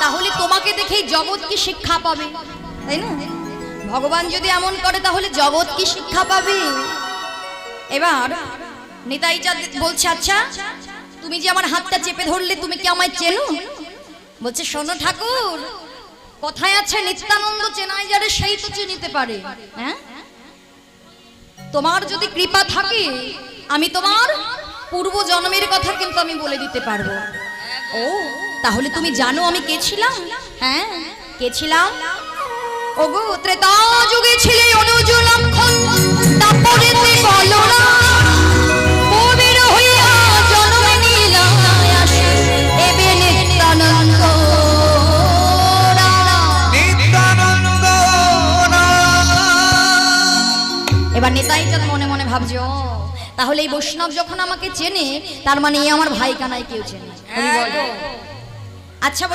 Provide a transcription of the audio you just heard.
তাহলে তোমাকে দেখেই জগৎ কি শিক্ষা পাবে, তাই না? ভগবান যদি এমন করে তাহলে জগৎ কি শিক্ষা পাবে? এবার নিতাই চাঁদ বলছে, আচ্ছা তুমি যে আমার হাতটা চেপে ধরলে, তুমি কি আমায় চেনো? বলছে, শোনো ঠাকুর, কথায় আছে নিত্যানন্দ চেনায় যারে সেই তো চিনিতে পারে। হ্যাঁ, তোমার যদি কৃপা থাকে আমি তোমার পূর্ব জন্মের কথা কিন্তু আমি বলে দিতে পারবো। ও, তাহলে তুমি জানো আমি কে ছিলাম? হ্যাঁ, কে ছিলাম? ওগো, ত্রেতা যুগে ছিলে অনুজ লক্ষণ, তারপরেতে বলো না কবির হইয়া জন্ম নিলাম আসে এবে নিত্যানন্দ। এবার নিতাই চাঁদ মনে মনে ভাবছে, ও তাহলে এই বৈষ্ণব যখন আমাকে চেনে, তার মানে এই আমার ভাই কানাই কেউ চেনে। আচ্ছা